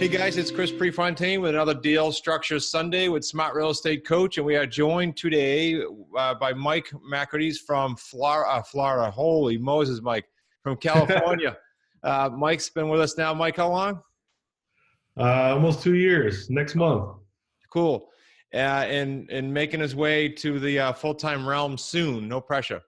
guys, it's Chris Prefontaine with another Deal Structure Sunday with Smart Real Estate Coach, and we are joined today by Mike Makredes from Florida. Holy Moses, Mike, from California. Mike's been with us now. Mike, how long? Almost 2 years, next month. Cool. And making his way to the full-time realm soon. No pressure.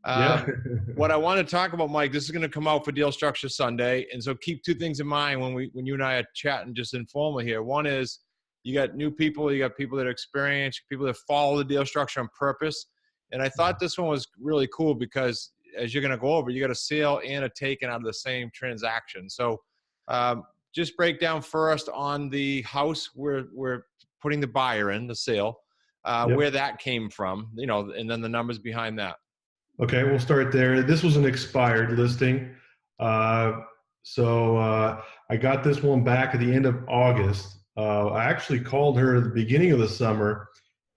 Yeah. What I want to talk about, Mike, this is going to come out for Deal Structure Sunday. And so keep two things in mind when you and I are chatting just informally here. One is you got new people, you got people that are experienced, people that follow the deal structure on purpose. And I thought this one was really cool because as you're going to go over, you got a sale and a taken out of the same transaction. So just break down first on the house we're putting the buyer in, the sale, where that came from, and then the numbers behind that. Okay, we'll start there. This was an expired listing. So I got this one back at the end of August. I actually called her at the beginning of the summer,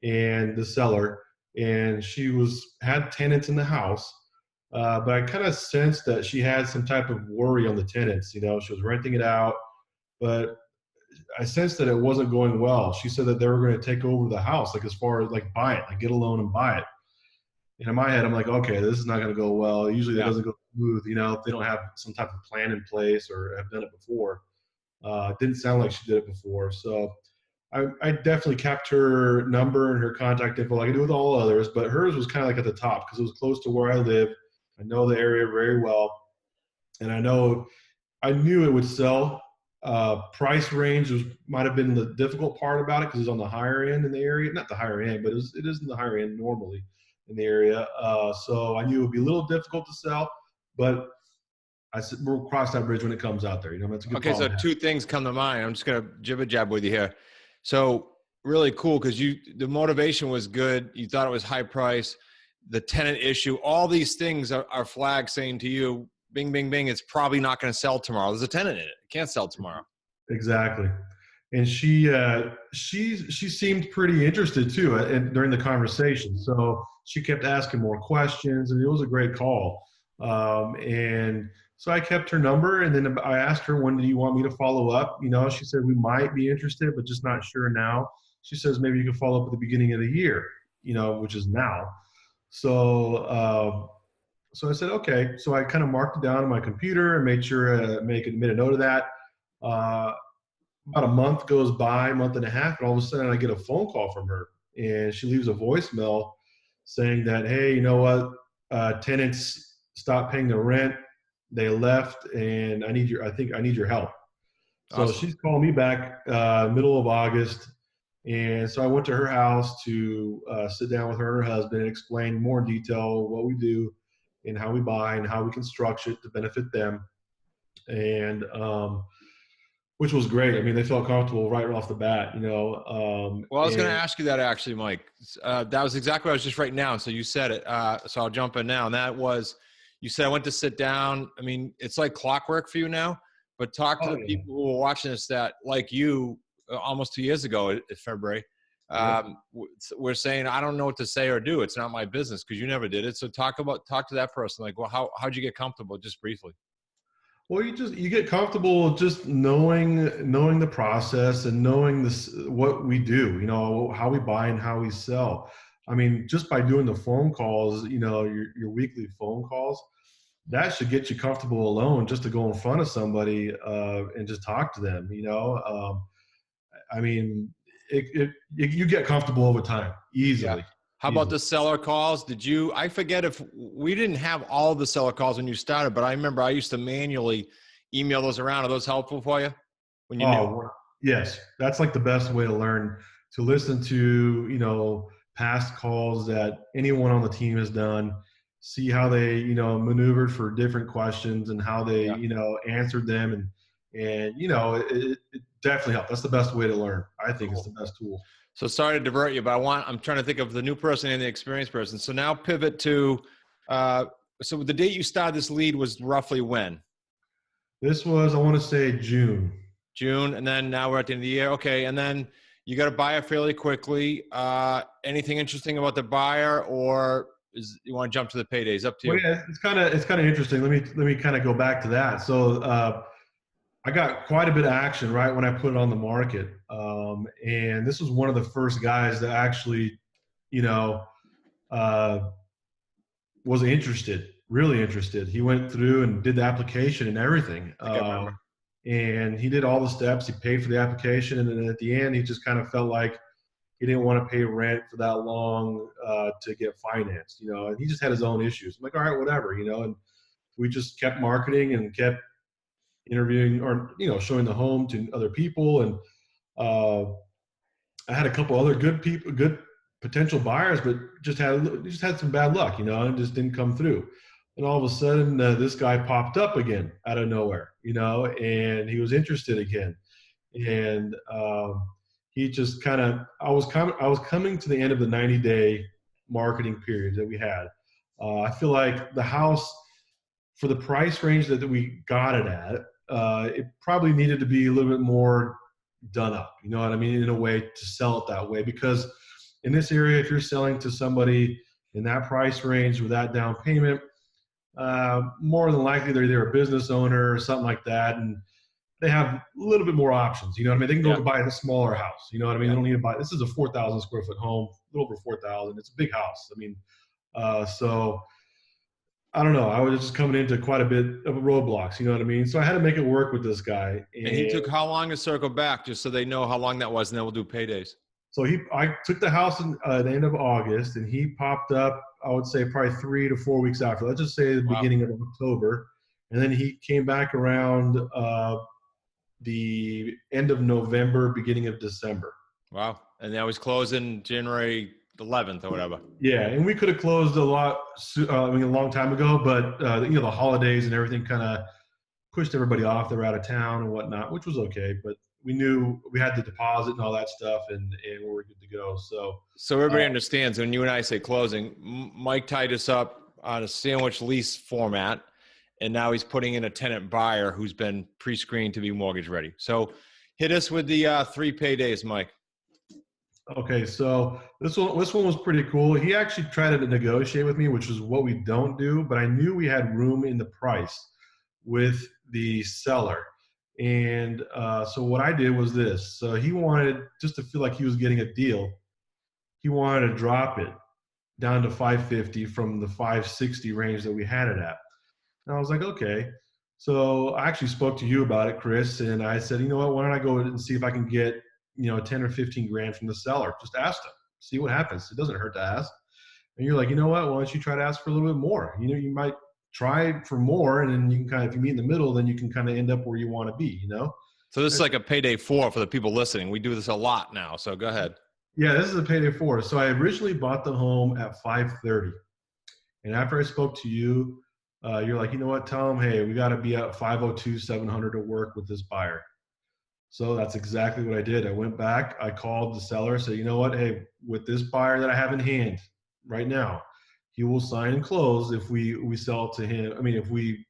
and the seller, and she had tenants in the house. But I kind of sensed that she had some type of worry on the tenants. She was renting it out, but I sensed that it wasn't going well. She said that they were going to take over the house, as far as buy it, get a loan and buy it. And in my head, I'm like, okay, this is not going to go well. Usually that doesn't go smooth, if they don't have some type of plan in place or have done it before. It didn't sound like she did it before. So I definitely kept her number and her contact info like I do with all others, but hers was kind of at the top because it was close to where I live. I know the area very well. And I knew it would sell. Price range might have been the difficult part about it because it's on the higher end in the area. Not the higher end, but it is in the higher end normally in the area. So I knew it would be a little difficult to sell, but I said, we'll cross that bridge when it comes out there. That's a good Okay, so two things come to mind. I'm just going to jibber-jab with you here. So really cool because the motivation was good. You thought it was high price. The tenant issue, all these things are flags saying to you, bing, bing, bing, it's probably not going to sell tomorrow. There's a tenant in it. It can't sell tomorrow. Exactly. And she seemed pretty interested too during the conversation. So she kept asking more questions, and it was a great call. And so I kept her number, and then I asked her, when do you want me to follow up? She said, we might be interested, but just not sure now. She says, maybe you can follow up at the beginning of the year, which is now. So I said, okay. So I kind of marked it down on my computer and made sure made a note of that. About a month goes by, month and a half, and all of a sudden I get a phone call from her, and she leaves a voicemail saying that, hey, you know what? Tenants stopped paying their rent. They left, and I need your help. So Awesome. She's called me back middle of August. And so I went to her house to sit down with her and her husband and explain more in detail what we do and how we buy and how we can structure it to benefit them. And which was great. I mean, they felt comfortable right off the bat, Well, I was going to ask you that actually, Mike. That was exactly what I was just writing down. So you said it. So I'll jump in now. And that was, you said I went to sit down. I mean, it's like clockwork for you now, but talk to the people who are watching this that, like you, almost 2 years ago in February, we're saying, I don't know what to say or do. It's not my business because you never did it. So talk to that person. Like, well, how'd you get comfortable? Just briefly. Well, you get comfortable just knowing the process and knowing what we do, how we buy and how we sell. I mean, just by doing the phone calls, your weekly phone calls, that should get you comfortable alone just to go in front of somebody and just talk to them, I mean, you get comfortable over time easily. Yeah. How about the seller calls? I forget if we didn't have all the seller calls when you started, but I remember I used to manually email those around. Are those helpful for you when you knew? Yes. That's the best way to learn, to listen to, past calls that anyone on the team has done, see how they, maneuvered for different questions and how they, answered them. And it definitely helps. That's the best way to learn. I think It's the best tool. So sorry to divert you, but I'm trying to think of the new person and the experienced person. So now pivot to, so the date you started this lead was roughly when? This was, I want to say June. And then now we're at the end of the year. Okay. And then you got to buy it fairly quickly. Anything interesting about the buyer, or you want to jump to the paydays? Up to you. Well, yeah, it's kind of interesting. Let me kind of go back to that. So I got quite a bit of action right when I put it on the market. And this was one of the first guys that actually, you know, uh, was interested, really interested. He went through and did the application and everything. I think I remember. And he did all the steps. He paid for the application. And then at the end, he just kind of felt like he didn't want to pay rent for that long to get financed, you know, and he just had his own issues. I'm like, all right, whatever, you know, and we just kept marketing and kept interviewing or, you know, showing the home to other people. And uh, I had a couple other good people, good potential buyers, but just had some bad luck, you know, and just didn't come through. And all of a sudden, this guy popped up again out of nowhere, you know, and he was interested again. And he just kind of, I was coming to the end of the 90-day marketing period that we had. I feel like the house, for the price range that we got it at, it probably needed to be a little bit more done up. You know what I mean? In a way to sell it that way, because in this area, if you're selling to somebody in that price range with that down payment, more than likely they're either a business owner or something like that, and they have a little bit more options. You know what I mean? They can go Yeah. buy a smaller house. You know what I mean? Yeah. They don't need to buy. This is a 4,000 square foot home, a little over 4,000. It's a big house. I mean, so I don't know. I was just coming into quite a bit of roadblocks. You know what I mean? So I had to make it work with this guy. And he took And how long to circle back, just so they know how long that was, and then we'll do paydays. so I took the house in the end of August, and he popped up, I would say probably 3 to 4 weeks after. Let's just say the Wow. beginning of October. And then he came back around the end of November, beginning of December. Wow. And that was closing January 11th or whatever. Yeah, and we could have closed a lot, I mean, a long time ago, but you know, the holidays and everything kind of pushed everybody off. They were out of town and whatnot, which was okay. But we knew we had the deposit and all that stuff, and we were good to go. So everybody understands when you and I say closing, Mike tied us up on a sandwich lease format, and now he's putting in a tenant buyer who's been pre-screened to be mortgage ready. So hit us with the 3 paydays, Mike. Okay, so this one was pretty cool. He actually tried to negotiate with me, which is what we don't do, but I knew we had room in the price with the seller. And so what I did was this. So he wanted, just to feel like he was getting a deal, he wanted to drop it down to 550 from the 560 range that we had it at. And I was like, okay. So I actually spoke to you about it, Chris, and I said, you know what, why don't I go and see if I can get, you know, 10 or 15 grand from the seller. Just ask them, see what happens. It doesn't hurt to ask. And you're like, you know what, why don't you try to ask for a little bit more? You know, you might try for more, and then you can kind of, if you meet in the middle, then you can kind of end up where you want to be, you know? So this is like a payday 4 for the people listening. We do this a lot now. So go ahead. Yeah, this is a payday 4. So I originally bought the home at 530. And after I spoke to you, you're like, you know what, tell them, hey, we got to be at 502, 700 to work with this buyer. So that's exactly what I did. I went back, I called the seller, said, you know what, hey, with this buyer that I have in hand right now, he will sign and close if we sell it to him. I mean, if we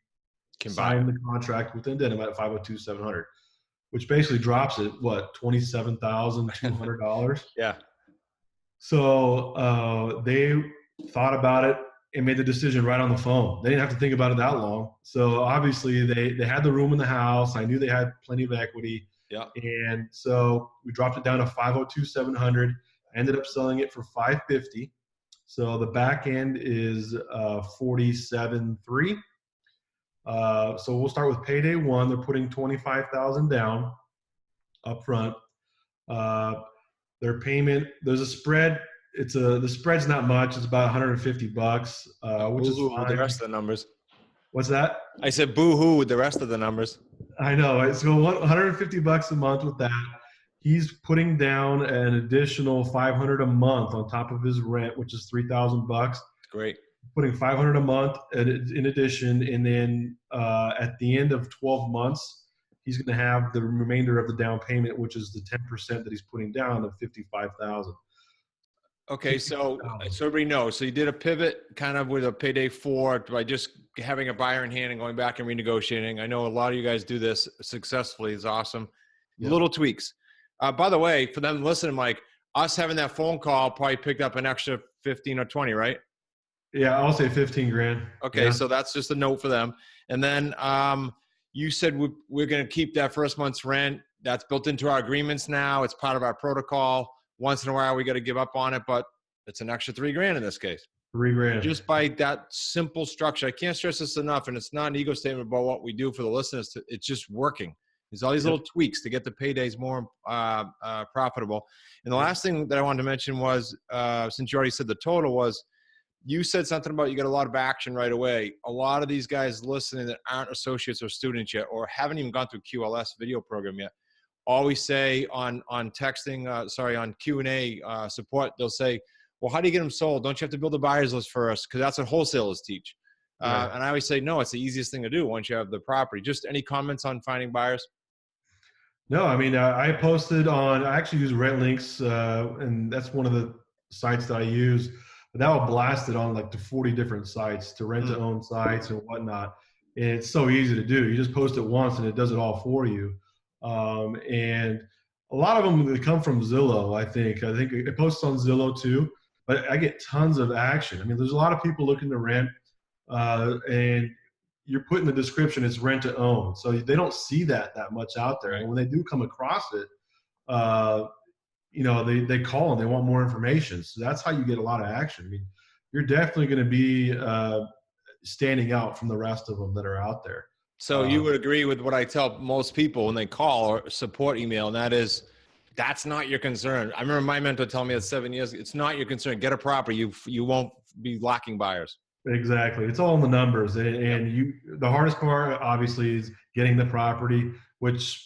sign the contract with Addendum at 502, 700, which basically drops it, what, $27,200? Yeah. So they thought about it and made the decision right on the phone. They didn't have to think about it that long. So obviously they had the room in the house. I knew they had plenty of equity. Yeah. And so we dropped it down to 502, 700, ended up selling it for 550. So the back end is 47.3. So we'll start with payday 1. They're putting 25,000 down up front. Their payment, there's a spread. The spread's not much. It's about $150, which is fine. With the rest of the numbers. What's that? I said boo-hoo with the rest of the numbers. I know. So $150 a month with that. He's putting down an additional $500 a month on top of his rent, which is $3,000. Great. Putting $500 a month in addition, and then at the end of 12 months, he's going to have the remainder of the down payment, which is the 10% that he's putting down of $55,000. Okay, so everybody knows. So you did a pivot kind of with a payday 4 by just having a buyer in hand and going back and renegotiating. I know a lot of you guys do this successfully. It's awesome. Yep. Little tweaks. By the way, for them listening, Mike, us having that phone call probably picked up an extra 15 or 20, right? Yeah, I'll say 15 grand. Okay, yeah. So that's just a note for them. And then You said we're going to keep that first month's rent. That's built into our agreements now. It's part of our protocol. Once in a while, we got to give up on it, but it's an extra $3,000 in this case. $3,000. Just by that simple structure. I can't stress this enough, and it's not an ego statement about what we do for the listeners. It's just working. There's all these little tweaks to get the paydays more profitable. And the last thing that I wanted to mention was, since you already said the total, was you said something about you get a lot of action right away. A lot of these guys listening that aren't associates or students yet, or haven't even gone through QLS video program yet, always say on texting, on Q&A support, they'll say, well, how do you get them sold? Don't you have to build a buyer's list first? Because that's what wholesalers teach. Right. And I always say, no, it's the easiest thing to do once you have the property. Just any comments on finding buyers? No, I mean, I actually use Rent Links, and that's one of the sites that I use. But that will blast it on like to 40 different sites, to rent to own sites and whatnot. And it's so easy to do. You just post it once and it does it all for you. And a lot of them, they come from Zillow, I think. I think it posts on Zillow too, but I get tons of action. I mean, there's a lot of people looking to rent, and you're putting the description, it's rent to own. So they don't see that much out there. And when they do come across it, they call and they want more information. So that's how you get a lot of action. I mean, you're definitely going to be standing out from the rest of them that are out there. So you would agree with what I tell most people when they call or support email, and that is, that's not your concern. I remember my mentor telling me that 7 years, it's not your concern. Get a property. You won't be lacking buyers. Exactly. It's all in the numbers. And the hardest part obviously is getting the property, which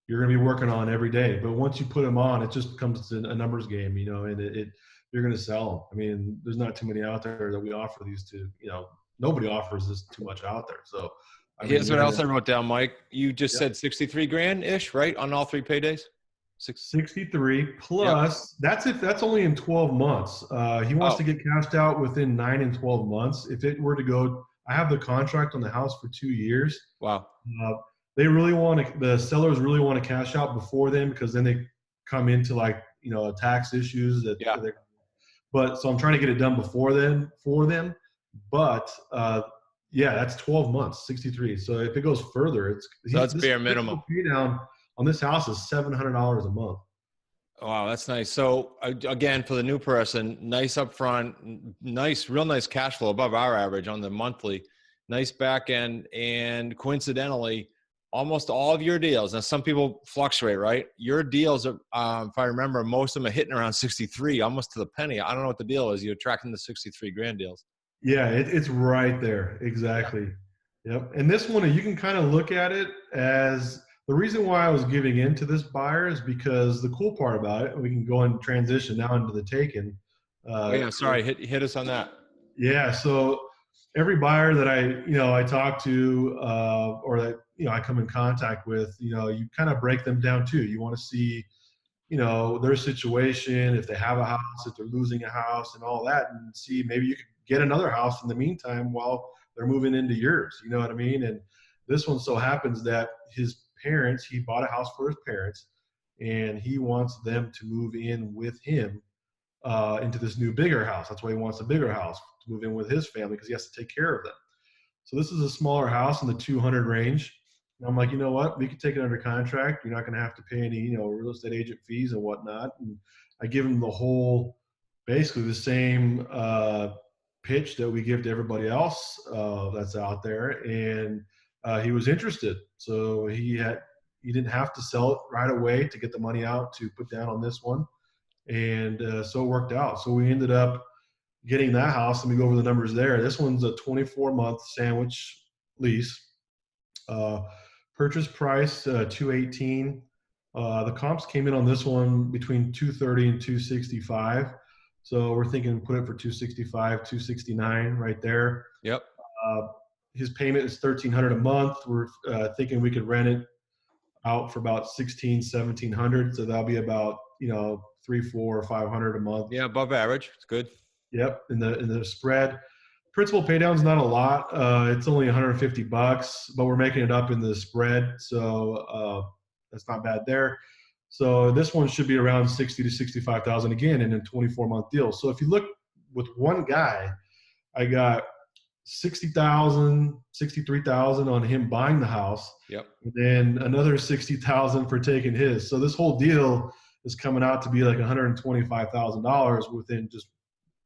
you're going to be working on every day. But once you put them on, it just becomes a numbers game, and you're going to sell them. I mean, there's not too many out there that we offer these to, nobody offers this too much out there. So here's what else I wrote down, Mike. You just said 63 grand ish, right? On all 3 paydays? 63 plus. That's only in 12 months. He wants to get cashed out within 9 and 12 months. If it were to go, I have the contract on the house for 2 years. Wow. The sellers really want to cash out before then, because then they come into tax issues but so I'm trying to get it done before then for them. But that's 12 months, 63. So if it goes further, that's bare minimum. Pay down on this house is $700 a month. Wow, that's nice. So again, for the new person, nice upfront, real nice cash flow above our average on the monthly, nice back end, and coincidentally, almost all of your deals. Now, some people fluctuate, right? Your deals are, if I remember, most of them are hitting around 63, almost to the penny. I don't know what the deal is. You're tracking the 63 grand deals. Yeah, it's right there. Exactly. Yep. And this one, you can kind of look at it as the reason why I was giving into this buyer is because the cool part about it, we can go and transition now into the taken. Hit us on that. Yeah. So every buyer that I talk to, or that, I come in contact with, you kind of break them down too. You want to see, their situation, if they have a house, if they're losing a house and all that, and see, maybe you could get another house in the meantime while they're moving into yours. You know what I mean? And this one so happens that he bought a house for his parents, and he wants them to move in with him into this new bigger house. That's why he wants a bigger house, to move in with his family, because he has to take care of them. So this is a smaller house in the 200 range. And I'm like, you know what? We could take it under contract. You're not going to have to pay any, real estate agent fees and whatnot. And I give him basically the same pitch that we give to everybody else that's out there. And he was interested. So he didn't have to sell it right away to get the money out to put down on this one. And so it worked out. So we ended up getting that house. Let me go over the numbers there. This one's a 24-month sandwich lease. Purchase price, $218. The comps came in on this one between $230 and $265. So we're thinking put it for $265, $269 right there. Yep. His payment is $1,300 a month. We're thinking we could rent it out for about $1,600, $1,700. So that'll be about, $300, $400, or $500 a month. Yeah, above average. It's good. Yep. In the spread. Principal pay down is not a lot. It's only $150, but we're making it up in the spread. So that's not bad there. So this one should be around $60,000 to $65,000 again in a 24-month deal. So if you look with one guy, I got $63,000 on him buying the house. Yep. And then another $60,000 for taking his. So this whole deal is coming out to be like $125,000 within just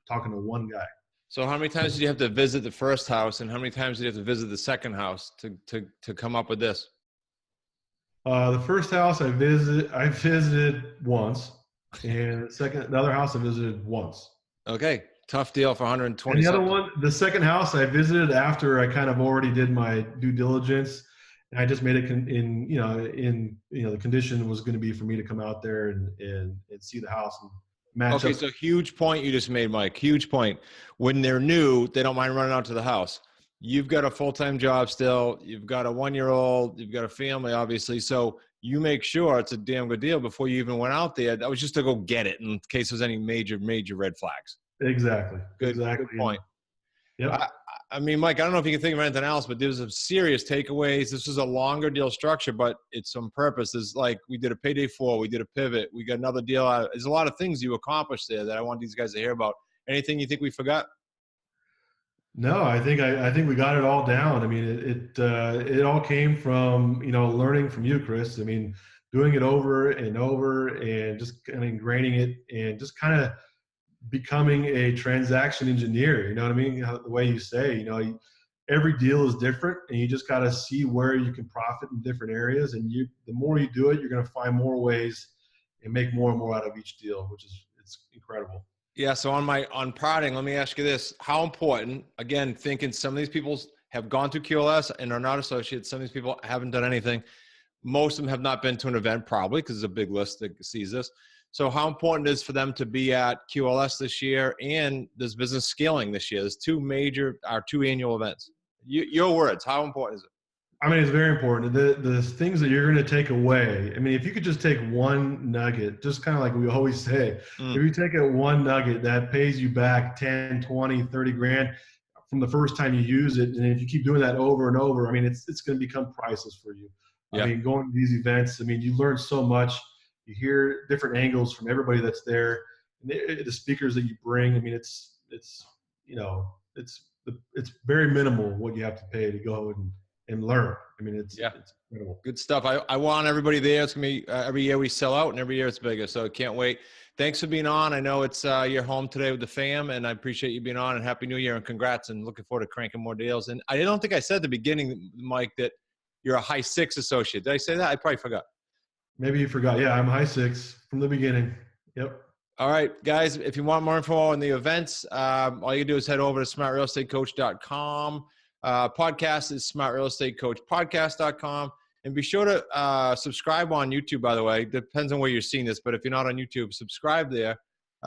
talking to one guy. So how many times did you have to visit the first house, and how many times did you have to visit the second house to come up with this? The first house I visited once, and the other house I visited once. Okay, tough deal for 120. And the other one, the second house I visited after I kind of already did my due diligence, and I just made it the condition was going to be for me to come out there and see the house and match up. Okay, so huge point you just made, Mike. Huge point. When they're new, they don't mind running out to the house. You've got a full-time job still. You've got a 1-year-old. You've got a family, obviously. So you make sure it's a damn good deal before you even went out there. That was just to go get it in case there's any major red flags. Exactly. Good point. Yep. I mean, Mike, I don't know if you can think of anything else, but there's some serious takeaways. This is a longer deal structure, but it's on purpose. There's like, we did a Payday 4, we did a pivot, we got another deal out. There's a lot of things you accomplished there that I want these guys to hear about. Anything you think we forgot? No, I think we got it all down. I mean, it all came from, learning from you, Chris. I mean, doing it over and over and just kind of ingraining it and just kind of becoming a transaction engineer. You know what I mean? The way you say, every deal is different, and you just got to see where you can profit in different areas. And the more you do it, you're going to find more ways and make more and more out of each deal, it's incredible. Yeah. So on parting, let me ask you this: how important? Again, thinking some of these people have gone through QLS and are not associates. Some of these people haven't done anything. Most of them have not been to an event, probably because there's a big list that sees this. So how important is for them to be at QLS this year and this business scaling this year? There's two annual events. Your words, how important is it? I mean, it's very important. The things that you're going to take away. I mean, if you could just take one nugget, just kind of like we always say, if you take one nugget that pays you back 10, 20, 30 grand from the first time you use it, and if you keep doing that over and over, I mean, it's going to become priceless for you. Yeah. I mean, going to these events, I mean, you learn so much. You hear different angles from everybody that's there, and the speakers that you bring. I mean, it's very minimal what you have to pay to go and learn. I mean, it's incredible. Good stuff. I want everybody there. It's going to be every year we sell out, and every year it's bigger. So I can't wait. Thanks for being on. I know it's you're home today with the fam, and I appreciate you being on, and Happy New Year, and congrats, and looking forward to cranking more deals. And I don't think I said at the beginning, Mike, that you're a high 6 associate. Did I say that? I probably forgot. Maybe you forgot. Yeah, I'm high 6 from the beginning. Yep. All right, guys, if you want more info on the events, all you do is head over to smartrealestatecoach.com. Podcast is smartrealestatecoachpodcast.com. And be sure to subscribe on YouTube, by the way. Depends on where you're seeing this, but if you're not on YouTube, subscribe there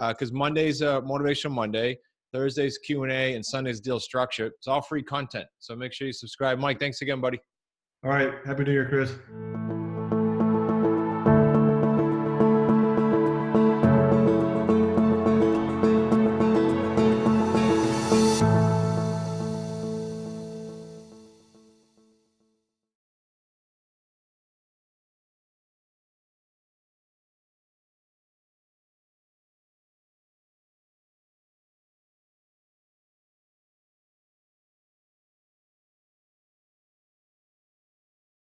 because Monday's Motivational Monday, Thursday's Q&A, and Sunday's Deal Structure. It's all free content, so make sure you subscribe. Mike, thanks again, buddy. All right. Happy New Year, Chris.